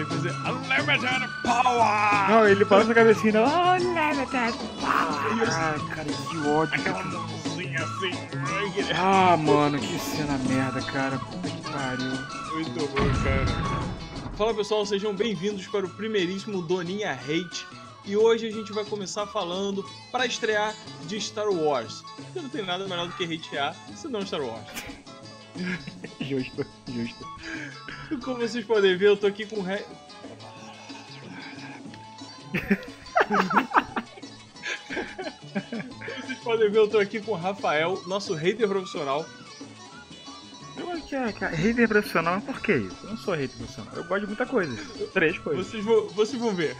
tem que fazer Unlimited Power! Não, ele balança a cabecinha, Unlimited Power! Ah, cara, que ódio. Aquela mãozinha assim. Ah, mano, que cena merda, cara. Puta que pariu. Muito bom, cara. Fala pessoal, sejam bem-vindos para o primeiríssimo Doninha Hate. E hoje a gente vai começar falando para estrear de Star Wars. Porque não tem nada melhor do que hatear senão Star Wars. Justo, justo. E como vocês podem ver, eu tô aqui com o vocês podem ver, eu tô aqui com o Rafael, nosso hater profissional. Eu acho que é hater profissional, mas por que isso? Eu não sou hater profissional. Eu gosto de muita coisa. 3 coisas. Vocês vão ver.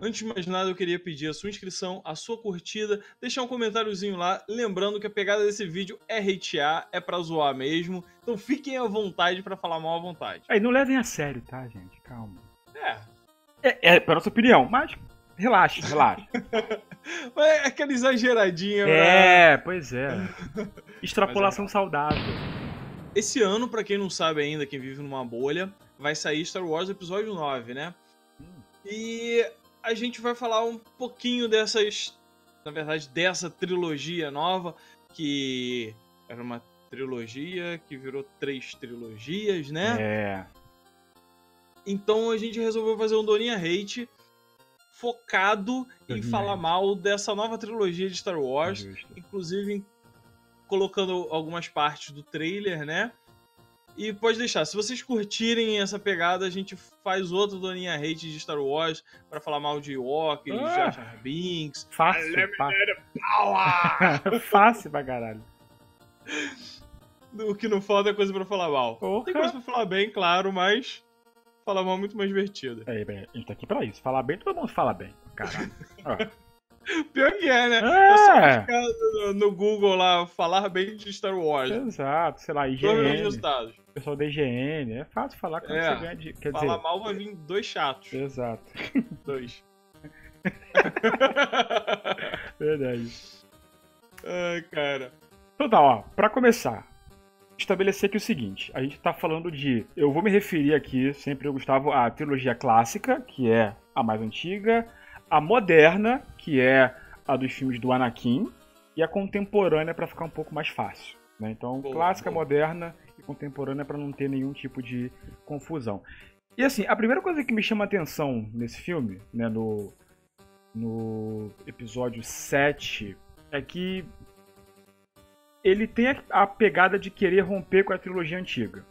Antes de mais nada, eu queria pedir a sua inscrição, a sua curtida, deixar um comentáriozinho lá, lembrando que a pegada desse vídeo é hatear, é pra zoar mesmo, então fiquem à vontade pra falar mal à vontade. Aí, não levem a sério, tá, gente? Calma. É Pra nossa opinião, mas relaxa. é aquela exageradinha. Pois é. Extrapolação saudável. Esse ano, pra quem não sabe ainda, quem vive numa bolha, vai sair Star Wars Episódio 9, né? E a gente vai falar um pouquinho dessa trilogia nova, que era uma trilogia que virou 3 trilogias, né? É. Então a gente resolveu fazer um Doninha Hate focado em falar mal dessa nova trilogia de Star Wars, inclusive colocando algumas partes do trailer, né? E pode deixar, se vocês curtirem essa pegada, a gente faz outro Doninha Hate de Star Wars pra falar mal de Ewok, de Jar Jar Binks. Fácil. Fácil pra caralho. O que não falta é coisa pra falar mal. Tem coisa pra falar bem, claro, mas falar mal é muito mais divertido. A gente tá aqui pra isso. Falar bem, todo mundo fala bem. Caralho. Pior que é, né? É só ficar no Google lá, falar bem de Star Wars. Exato, sei lá, IGN. Todos os resultados. Pessoal da IGN. É fácil falar quando você ganha de. Quer falar dizer... mal vai vir 2 chatos. Exato. 2. Verdade. Ai, cara. Então tá, ó, pra começar, estabelecer aqui o seguinte, a gente tá falando de, eu vou me referir aqui, sempre, Gustavo, à trilogia clássica, que é a mais antiga, a moderna, que é a dos filmes do Anakin, e a contemporânea pra ficar um pouco mais fácil, né? Então, clássica, moderna e contemporânea pra não ter nenhum tipo de confusão. E assim, a primeira coisa que me chama a atenção nesse filme, né, no episódio 7, é que ele tem a pegada de querer romper com a trilogia antiga.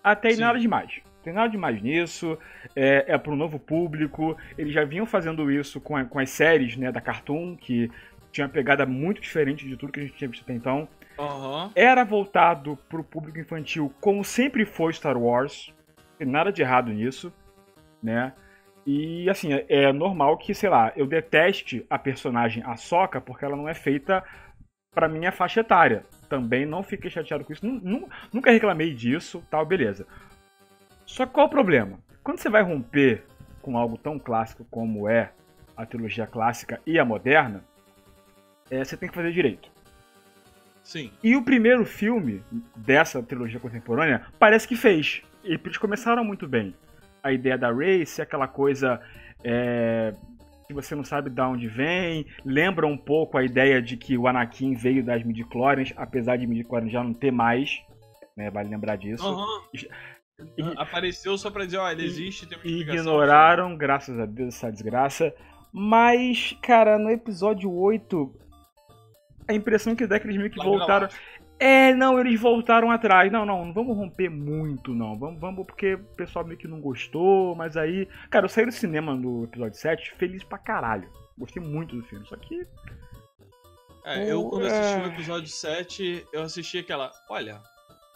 Até aí nada demais. Tem nada demais nisso. É para um novo público. Eles já vinham fazendo isso com as séries, né, da Cartoon, que tinha uma pegada muito diferente de tudo que a gente tinha visto até então. Era voltado para o público infantil, como sempre foi Star Wars. Não tem nada de errado nisso, né? E assim, é normal que, sei lá, eu deteste a personagem Ahsoka porque ela não é feita pra minha faixa etária. Também não fiquei chateado com isso. Nunca reclamei disso, tal, beleza. Só que qual o problema? Quando você vai romper com algo tão clássico como é a trilogia clássica e a moderna, você tem que fazer direito. Sim. E o primeiro filme dessa trilogia contemporânea parece que fez. Eles começaram muito bem. A ideia da Rey ser aquela coisa... que você não sabe de onde vem, lembra um pouco a ideia de que o Anakin veio das midi-chlorians, apesar de midi-chlorians já não ter mais, né, vale lembrar disso. Apareceu só pra dizer, ele existe, tem uma explicação. Ignoraram, graças a Deus, essa desgraça. Mas, cara, no episódio 8, a impressão que dá é que eles meio que voltaram... eles voltaram atrás. Não vamos romper muito, não. Vamos porque o pessoal meio que não gostou, mas aí... Cara, eu saí do cinema no episódio 7 feliz pra caralho. Gostei muito do filme, só que... eu quando assisti o episódio 7, eu assisti aquela... Olha,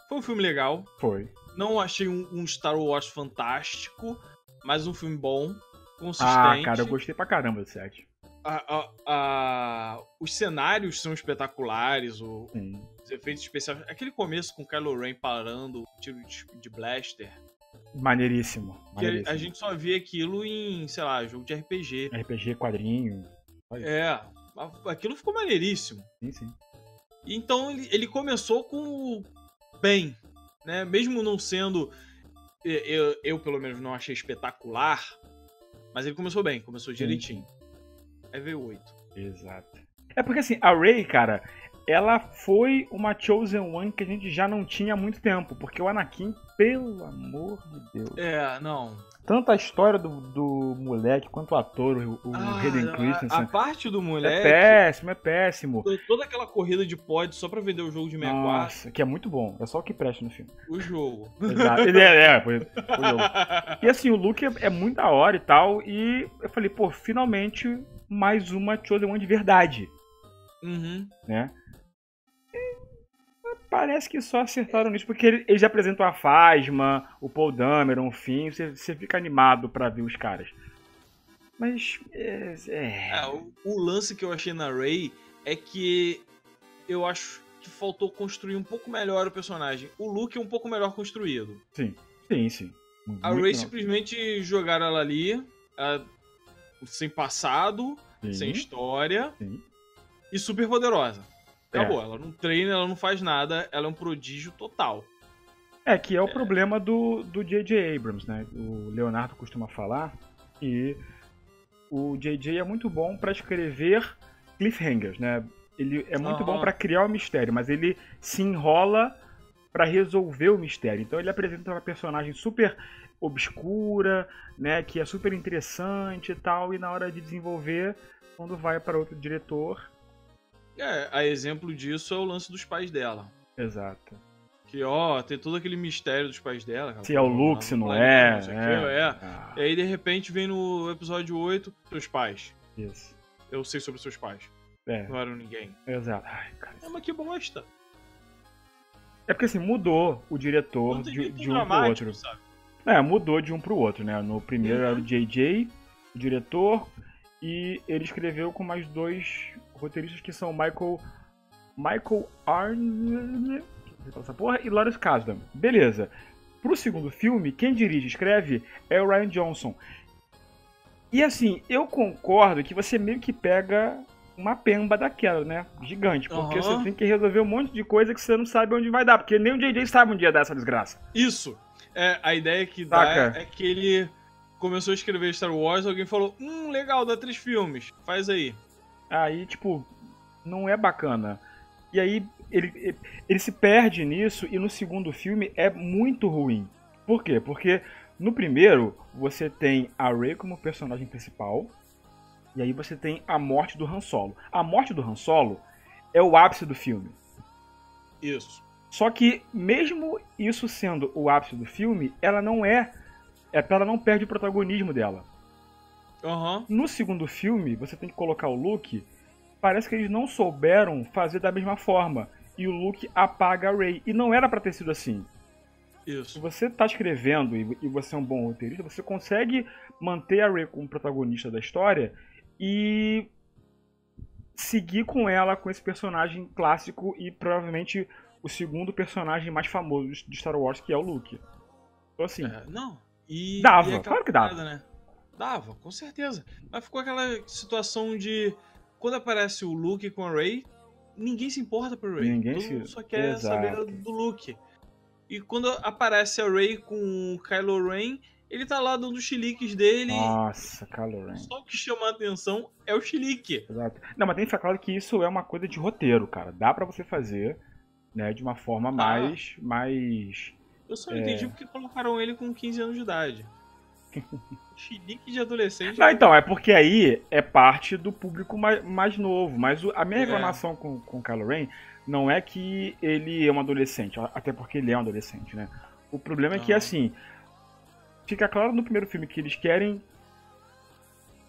foi um filme legal. Foi. Não achei um Star Wars fantástico, mas um filme bom, consistente. Cara, eu gostei pra caramba do 7. Os cenários são espetaculares, os efeitos especiais. Aquele começo com Kylo Ren parando o tiro de blaster. Maneiríssimo. Que a gente só vê aquilo em, sei lá, jogo de RPG. RPG, quadrinho. Aquilo ficou maneiríssimo. Sim. Então ele começou com bem, né? Mesmo não sendo eu pelo menos não achei espetacular, mas ele começou bem, começou direitinho. Aí veio 8. Exato. É porque assim, a Rey, cara, ela foi uma Chosen One que a gente já não tinha há muito tempo, porque o Anakin, pelo amor de Deus. Não. Tanto a história do moleque quanto o ator, o Hayden Christensen. A parte do moleque... É péssimo. Toda aquela corrida de pod só pra vender o jogo de 64. Nossa, que é muito bom. É só o que presta no filme. O jogo. Exato. Foi o jogo. E assim, o Luke é muito da hora e tal, e eu falei, pô, finalmente mais uma Chosen One de verdade. Uhum. Né? Parece que só acertaram nisso, porque eles apresentam a Phasma, o Paul Dameron, o Finn, você fica animado pra ver os caras. Mas, o lance que eu achei na Rey é que eu acho que faltou construir um pouco melhor o personagem. O Luke é um pouco melhor construído. Sim. A Rey simplesmente jogaram ela ali, sem passado, sem história, e super poderosa. Acabou, ela não treina, ela não faz nada, ela é um prodígio total. Que é o problema do J.J. Abrams, né? O Leonardo costuma falar que o J.J. é muito bom pra escrever cliffhangers, né? Ele é muito bom pra criar o mistério, mas ele se enrola pra resolver o mistério. Então ele apresenta uma personagem super obscura, né? Que é super interessante e tal, e na hora de desenvolver, quando vai para outro diretor... A exemplo disso é o lance dos pais dela. Exato. Que, tem todo aquele mistério dos pais dela. Se é o Luke, se não é. E aí, de repente, vem no episódio 8, seus pais. Isso. Eu sei sobre seus pais. Não eram ninguém. Exato. Ai, cara. Mas que bosta. É porque, assim, mudou o diretor de um pro outro. Sabe? Mudou de um pro outro, né? No primeiro era o J.J., o diretor, e ele escreveu com mais 2... roteiristas que são Michael Arne e Lawrence Kasdan. Beleza. Pro segundo filme, quem dirige e escreve é o Rian Johnson. E assim, eu concordo que você meio que pega uma pemba daquela, né? Gigante. Porque você tem que resolver um monte de coisa que você não sabe onde vai dar. Porque nem o JJ sabe um dia dessa desgraça. Isso. A ideia que dá é que ele começou a escrever Star Wars, alguém falou, legal, dá 3 filmes. Faz aí. Aí, tipo, não é bacana. E aí, ele se perde nisso, e no segundo filme é muito ruim. Por quê? Porque no primeiro, você tem a Rey como personagem principal, e aí você tem a morte do Han Solo. A morte do Han Solo é o ápice do filme. Isso. Só que, mesmo isso sendo o ápice do filme, ela não ela não perde o protagonismo dela. No segundo filme, você tem que colocar o Luke, parece que eles não souberam fazer da mesma forma. E o Luke apaga a Rey. E não era pra ter sido assim. Isso. Se você tá escrevendo e você é um bom roteirista, você consegue manter a Rey como protagonista da história e seguir com ela, com esse personagem clássico e provavelmente o segundo personagem mais famoso de Star Wars, que é o Luke. Então assim... dava, claro que dava. Né? Dava, com certeza. Mas ficou aquela situação de... Quando aparece o Luke com a Rey, ninguém se importa por Rey. Todo mundo só quer saber do Luke. E quando aparece a Rey com o Kylo Ren, ele tá lá dando os chiliques dele. Nossa, Kylo Ren. Só o que chama a atenção é o chilique. Exato. Não, mas tem que ficar claro que isso é uma coisa de roteiro, cara. Dá pra você fazer, né, de uma forma mais... Eu só não entendi porque colocaram ele com 15 anos de idade. Chilique de adolescente. Não, então, é porque aí é parte do público mais novo. Mas a minha reclamação com o Kylo Ren não é que ele é um adolescente, até porque ele é um adolescente, né? O problema é que, assim, fica claro no primeiro filme que eles querem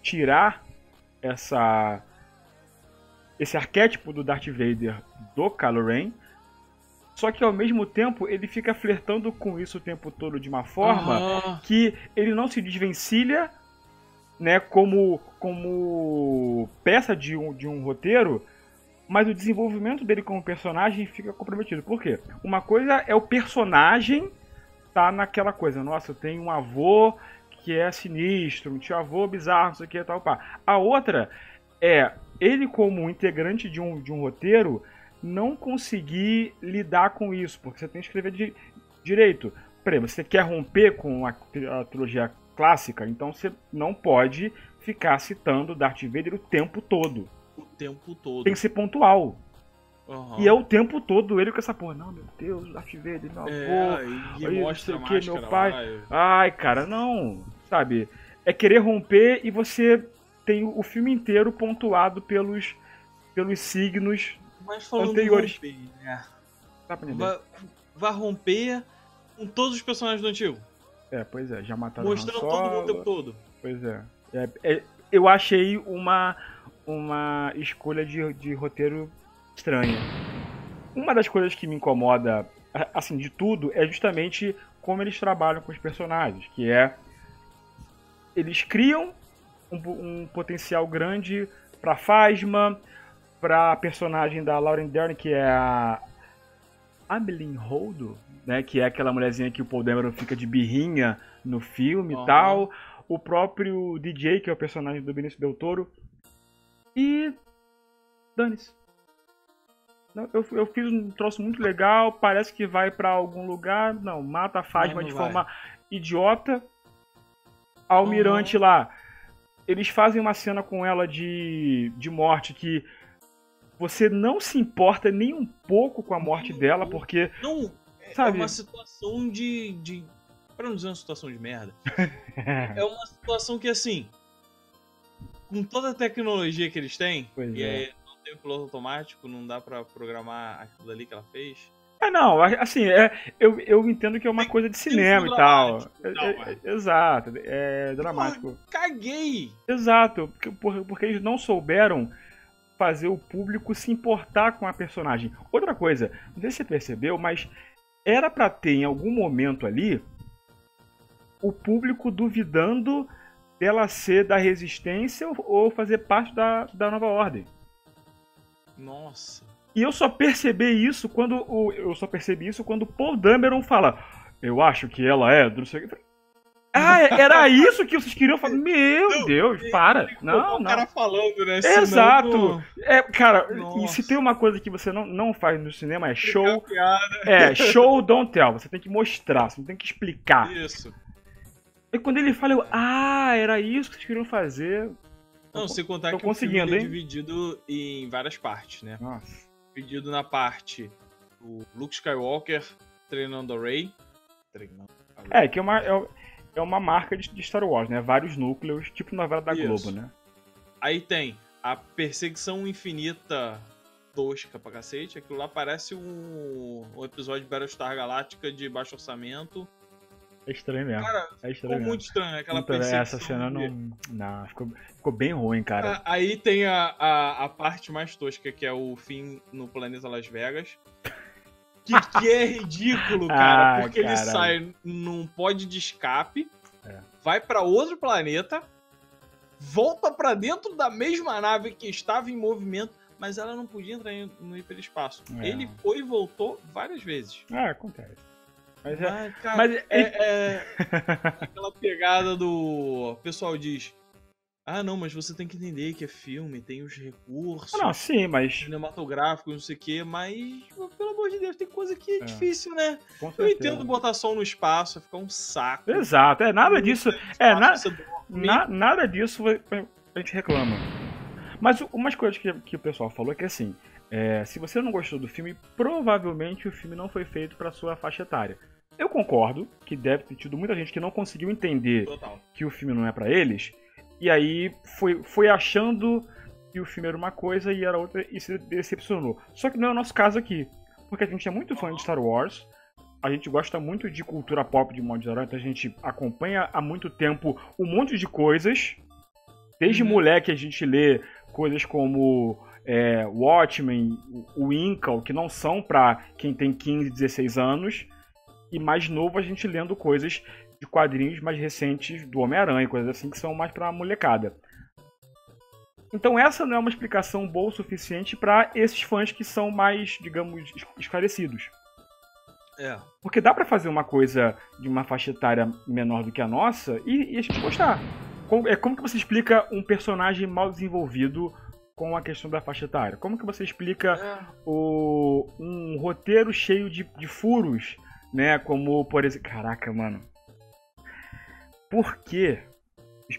tirar esse arquétipo do Darth Vader do Kylo Ren, só que ao mesmo tempo ele fica flertando com isso o tempo todo de uma forma que ele não se desvencilha, né, como peça de um roteiro, mas o desenvolvimento dele como personagem fica comprometido. Por quê? Uma coisa é o personagem tá naquela coisa, nossa, eu tenho um avô que é sinistro, um tio-avô bizarro, não sei o que, tal, pá. A outra é ele como integrante de um roteiro não conseguir lidar com isso, porque você tem que escrever direito. peraí, você quer romper com a trilogia clássica? Então você não pode ficar citando Darth Vader o tempo todo. O tempo todo. Tem que ser pontual. Uhum. E é o tempo todo ele com essa porra. Não, meu Deus, Darth Vader, meu avô. E mostra não sei o que, meu pai. Ai, cara, não. Sabe? É querer romper e você tem o filme inteiro pontuado pelos signos anteriores. Romper, vai romper com todos os personagens do antigo. Pois é, já mataram mostrando todo mundo o tempo todo. Pois é. Eu achei uma escolha de roteiro estranha. Uma das coisas que me incomoda, assim, de tudo, é justamente como eles trabalham com os personagens, que é eles criam um potencial grande pra Phasma, pra personagem da Lauren Dern, que é a Amelie Holdo, né, que é aquela mulherzinha que o Paul Dameron fica de birrinha no filme e tal. O próprio DJ, que é o personagem do Benício Del Toro. E dane-se. Eu fiz um troço muito legal, parece que vai pra algum lugar. Não, mata a Phasma de forma idiota. A Almirante lá, eles fazem uma cena com ela de morte que você não se importa nem um pouco com a morte dela, porque... Não, sabe? É uma situação de... Pra não dizer uma situação de merda. É uma situação que, assim, com toda a tecnologia que eles têm, aí não tem o piloto automático, não dá pra programar aquilo ali que ela fez. Não, assim, eu entendo que é uma coisa de cinema e tal. Exato, é dramático. Porra, caguei! Exato, porque eles não souberam fazer o público se importar com a personagem. Outra coisa, não sei se você percebeu, mas era pra ter em algum momento ali o público duvidando dela ser da Resistência ou fazer parte da Nova Ordem. Nossa. E eu só percebi isso quando o Paul Dameron fala: eu acho que ela é do... era isso que vocês queriam falar? Meu Deus, para. Não. O cara falando, né? Exato. Cara, e se tem uma coisa que você não faz no cinema é show. Show, don't tell. Você tem que mostrar, você não tem que explicar. Isso. E quando ele fala, era isso que vocês queriam fazer. Não, sem contar que o filme é dividido em várias partes, né? Nossa. Dividido na parte do Luke Skywalker treinando a Rey. Que é uma marca de Star Wars, né? Vários núcleos, tipo novela da Globo, né? Aí tem a perseguição infinita tosca pra cacete. Aquilo lá parece um episódio de Battlestar Galactica de baixo orçamento. É estranho mesmo. Cara, ficou muito estranho aquela perseguição. Essa cena não ficou bem ruim, cara. Aí tem a parte mais tosca, que é o fim no planeta Las Vegas. Que é ridículo, cara. Porque ele sai num pod de escape, vai pra outro planeta, volta pra dentro da mesma nave que estava em movimento, mas ela não podia entrar no hiperespaço. Ele foi e voltou várias vezes. Acontece. Mas é aquela pegada do... O pessoal diz: não, mas você tem que entender que é filme, tem os recursos. Não, sim, mas... cinematográficos, não sei o quê, mas, pelo amor de Deus, tem coisa que é difícil, né? Eu entendo botar som no espaço, vai ficar um saco. Exato, nada disso... Nada disso a gente reclama. Mas umas coisas que o pessoal falou é que, assim, se você não gostou do filme, provavelmente o filme não foi feito pra sua faixa etária. Eu concordo que deve ter tido muita gente que não conseguiu entender que o filme não é pra eles, e aí foi achando que o filme era uma coisa e era outra e se decepcionou. Só que não é o nosso caso aqui, porque a gente é muito fã de Star Wars, a gente gosta muito de cultura pop de modo geral, então a gente acompanha há muito tempo um monte de coisas. Desde moleque a gente lê coisas como Watchmen, o Incal, que não são pra quem tem 15, 16 anos, e mais novo a gente lendo coisas de quadrinhos mais recentes do Homem-Aranha, coisas assim que são mais pra molecada. Então essa não é uma explicação boa o suficiente pra esses fãs que são mais, digamos, esclarecidos. Porque dá pra fazer uma coisa de uma faixa etária menor do que a nossa e a gente gostar. Como que você explica um personagem mal desenvolvido com a questão da faixa etária? Como que você explica um roteiro cheio de furos né? Como, por exemplo... Caraca, mano. Por quê?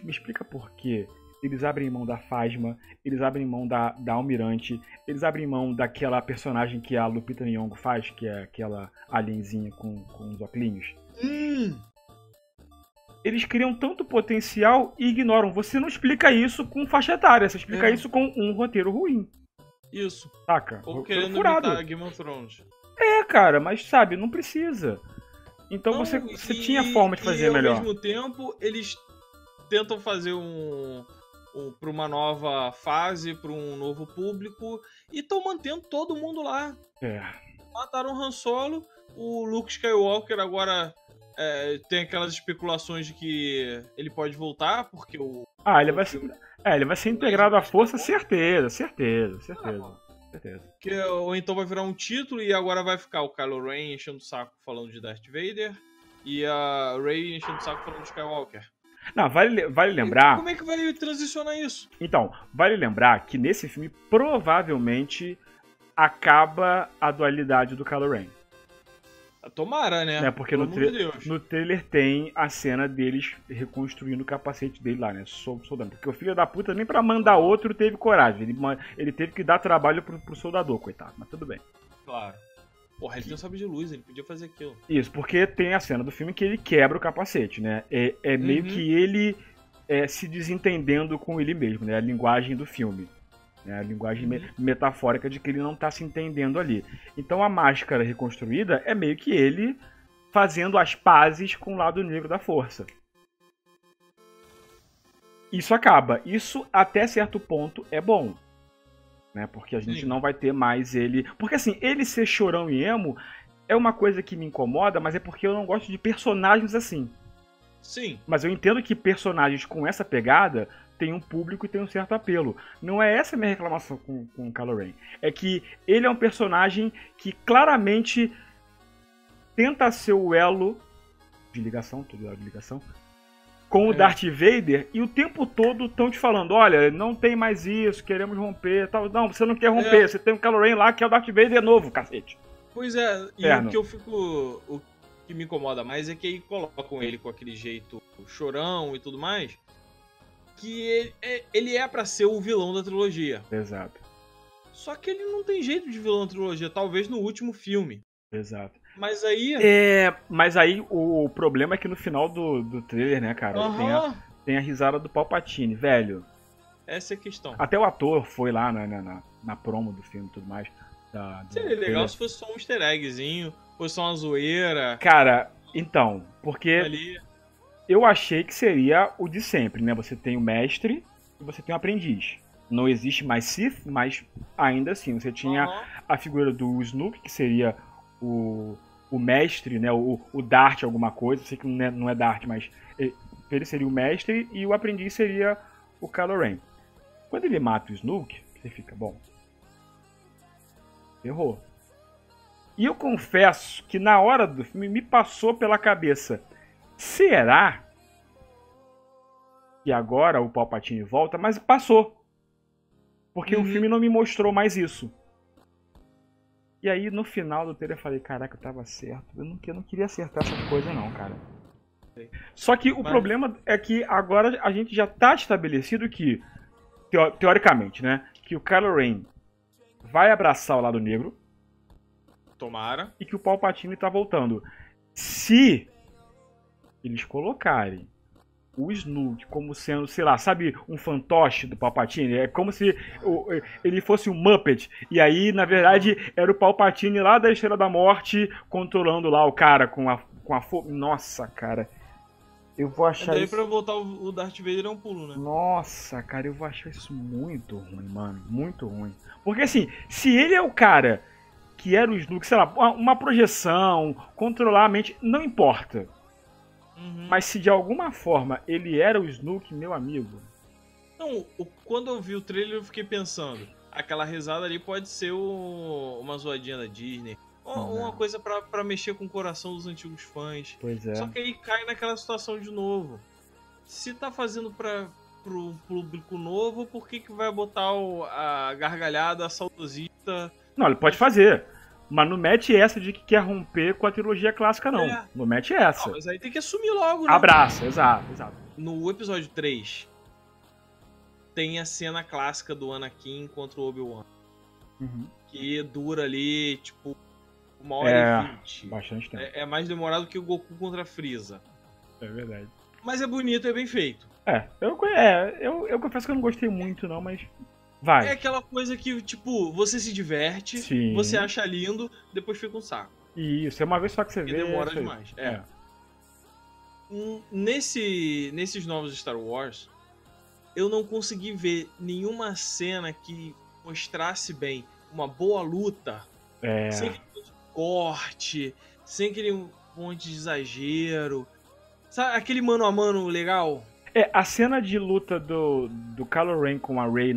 Me explica por quê eles abrem mão da Phasma, eles abrem mão da Almirante, eles abrem mão daquela personagem que a Lupita Nyong'o faz, que é aquela alienzinha com os óculos. Eles criam tanto potencial e ignoram. Você não explica isso com faixa etária, você explica isso com um roteiro ruim. Isso. Saca? Ou querendo imitar Game of Thrones. Cara, mas sabe, não precisa. Então não, você tinha forma de fazer melhor. Ao mesmo tempo, eles tentam fazer para uma nova fase, para um novo público, e estão mantendo todo mundo lá. Mataram o Han Solo, o Luke Skywalker agora tem aquelas especulações de que ele pode voltar, porque ele vai ser integrado à força, certeza. Ou então vai virar um título e agora vai ficar o Kylo Ren enchendo o saco falando de Darth Vader e a Rey enchendo o saco falando de Skywalker. Não, vale lembrar... Como é que vai transicionar isso? Então, vale lembrar que nesse filme provavelmente acaba a dualidade do Kylo Ren. Tomara, né? Porque no trailer tem a cena deles reconstruindo o capacete dele lá, né? Soldando. Porque o filho da puta nem pra mandar outro teve coragem. Ele teve que dar trabalho pro soldador, coitado. Mas tudo bem. Claro. Porra, ele tem um sabre de luz, ele podia fazer aquilo. Isso, porque tem a cena do filme que ele quebra o capacete, né? É meio que ele se desentendendo com ele mesmo, né? A linguagem do filme. Né? A linguagem metafórica de que ele não tá se entendendo ali. Então a máscara reconstruída é meio que ele fazendo as pazes com o lado negro da força. Isso acaba. Isso, até certo ponto, é bom. Né? Porque a gente não vai ter mais ele... Porque assim, ele ser chorão e emo é uma coisa que me incomoda, mas é porque eu não gosto de personagens assim. Sim. Mas eu entendo que personagens com essa pegada tem um público e tem um certo apelo. Não é essa a minha reclamação com o Kylo Ren. É que ele é um personagem que claramente tenta ser o elo de ligação, todo elo de ligação, com o Darth Vader, e o tempo todo estão te falando, olha, não tem mais isso, queremos romper, tal. Não, você não quer romper, você tem o Kylo Ren lá que é o Darth Vader novo, cacete. Pois é, e o que me incomoda mais é que aí colocam ele com aquele jeito chorão e tudo mais, que ele é pra ser o vilão da trilogia. Exato. Só que ele não tem jeito de vilão da trilogia, talvez no último filme. Exato. Mas aí... Mas aí o problema é que no final do trailer, né, cara, tem a risada do Palpatine, velho. Essa é a questão. Até o ator foi lá na promo do filme e tudo mais. Seria legal se fosse só um easter eggzinho, fosse só uma zoeira. Cara, então, porque... Ali... Eu achei que seria o de sempre, né? Você tem o mestre e você tem o aprendiz. Não existe mais Sith, mas ainda assim, você tinha a figura do Snoke, que seria o mestre, né? O Darth alguma coisa. Eu sei que não é Darth, mas ele seria o mestre e o aprendiz seria o Kylo Ren. Quando ele mata o Snoke, você fica, bom, errou. E eu confesso que na hora do filme me passou pela cabeça... Será que agora o Palpatine volta? Mas passou. Porque o filme não me mostrou mais isso. E aí, no final do trailer, eu falei, caraca, eu tava certo. Eu não queria acertar essa coisa não, cara. Só que o problema é que agora a gente já tá estabelecido que, teoricamente, né? Que o Kylo Ren vai abraçar o lado negro. Tomara. E que o Palpatine tá voltando. Se... eles colocarem o Snoke como sendo, sei lá, sabe, um fantoche do Palpatine? É como se ele fosse um Muppet. E aí, na verdade, era o Palpatine lá da Estrela da Morte controlando lá o cara com a Nossa, cara. Eu vou achar daí isso... pra voltar o Darth Vader é um pulo, né? Nossa, cara, eu vou achar isso muito ruim, mano. Muito ruim. Porque assim, se ele é o cara que era o Snoke, sei lá, uma projeção, controlar a mente, não importa. Mas se de alguma forma ele era o Snoke, meu amigo... Não, quando eu vi o trailer eu fiquei pensando, aquela risada ali pode ser uma zoadinha da Disney, uma coisa pra mexer com o coração dos antigos fãs. Pois é. Só que aí cai naquela situação de novo. Se tá fazendo pro público novo, por que vai botar a gargalhada, a saudosista? Não, ele pode fazer. Mas não mete essa de que quer romper com a trilogia clássica, não. Não mete essa. Não, mas aí tem que assumir logo, né? Abraça, exato. No episódio 3, tem a cena clássica do Anakin contra o Obi-Wan. Que dura ali, tipo, 1h20. Bastante tempo. É mais demorado que o Goku contra a Frieza. É verdade. Mas é bonito, é bem feito. Eu confesso que eu não gostei muito, não, mas vai. É aquela coisa que, tipo, você se diverte, Sim. você acha lindo, depois fica um saco. Isso, é uma vez só que você E vê. demora demais. Nesses novos Star Wars, eu não consegui ver nenhuma cena que mostrasse bem uma boa luta, sem aquele corte, sem aquele monte de exagero. Sabe, aquele mano a mano legal? A cena de luta do Kylo Ren com a Rey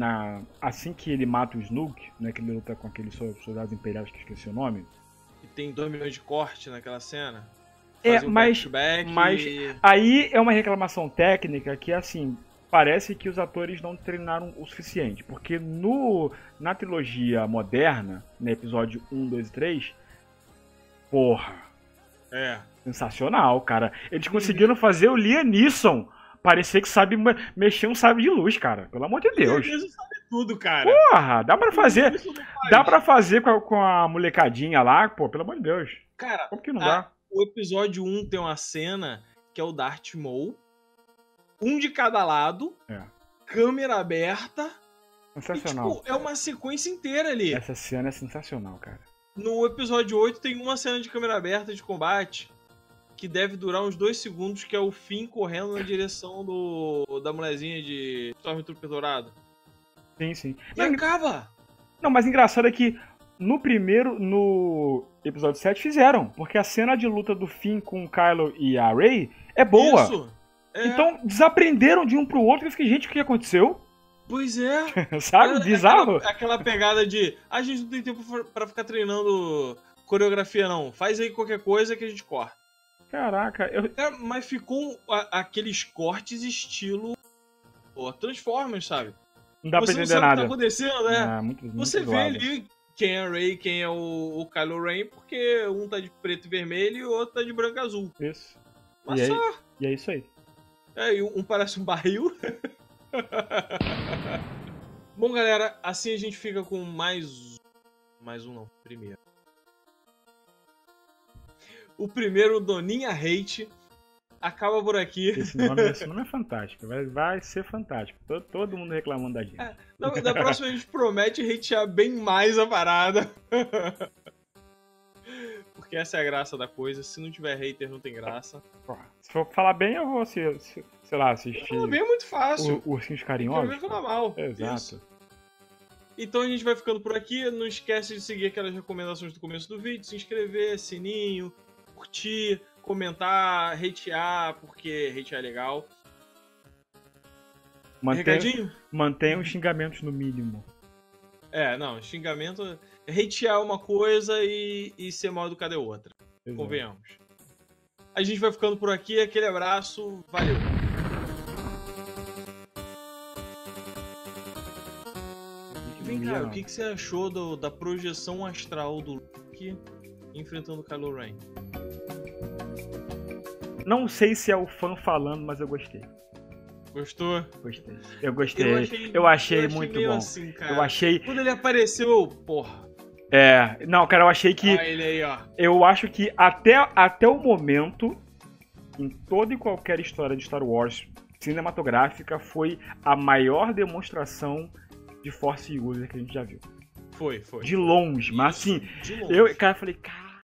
assim que ele mata o Snoke, né, que ele luta com aqueles soldados imperiais que eu esqueci o nome. E tem 2 milhões de corte naquela cena. Mas aí é uma reclamação técnica que, assim, parece que os atores não treinaram o suficiente. Porque na trilogia moderna, no episódio 1, 2 e 3, porra, sensacional, cara. Eles conseguiram fazer o Liam Neeson parecer que sabe mexer um sabre de luz, cara. Pelo amor de Deus. Liam Neeson sabe tudo, cara. Porra, dá pra fazer com a molecadinha lá, pô, pelo amor de Deus. Cara, como que não dá? O episódio 1 tem uma cena que é o Darth Maul, um de cada lado, câmera aberta. Sensacional. E, tipo, é uma sequência inteira ali. Essa cena é sensacional, cara. No episódio 8 tem uma cena de câmera aberta de combate que deve durar uns 2 segundos, que é o Finn correndo na direção da mulherzinha de Stormtrooper dourado. Sim. E acaba! Não, mas engraçado é que no episódio 7 fizeram, porque a cena de luta do Finn com o Kylo e a Rey é boa. Isso! Então desaprenderam de um pro outro e eu fiquei, gente, o que aconteceu? Pois é! Sabe? Bizarro. Aquela pegada de a gente não tem tempo pra ficar treinando coreografia, não. Faz aí qualquer coisa que a gente corta. Caraca, mas ficou aqueles cortes estilo Transformers, sabe? Não dá pra entender nada. Você não sabe o que tá acontecendo, né? Muito você vê ali quem é a Rey, quem é o Kylo Ren, porque um tá de preto e vermelho e o outro tá de branco e azul. Isso. Mas e é isso aí. E um parece um barril. Bom, galera, assim a gente fica com primeiro. O primeiro Doninha Hate acaba por aqui. Esse nome é fantástico. Vai ser fantástico. Todo mundo reclamando da gente. Da próxima a gente promete hatear bem mais a parada. Porque essa é a graça da coisa. Se não tiver hater, não tem graça. Se for falar bem, eu vou, sei lá, assistir. Falar bem é muito fácil. Ursinhos Carinhosos. Não falar mal. Exato. Isso. Então a gente vai ficando por aqui. Não esquece de seguir aquelas recomendações do começo do vídeo. Se inscrever, sininho, curtir, comentar, hatear, porque hatear é legal. Mantenha os xingamentos no mínimo. Xingamento... Hatear é uma coisa e ser mal educado é outra. Exato. Convenhamos. A gente vai ficando por aqui. Aquele abraço. Valeu. Vem cá, o que você achou da projeção astral do Luke enfrentando o Kylo Ren? Não sei se é o fã falando, mas eu gostei. Gostou? Gostei. Eu gostei. Eu achei muito bom. Assim, cara. Eu achei... Quando ele apareceu, porra. Não, cara, eu achei que... Ele aí, ó. Eu acho que até o momento, em toda e qualquer história de Star Wars cinematográfica, foi a maior demonstração de Force User que a gente já viu. Foi. De longe, mas assim... De longe. Eu falei, cara...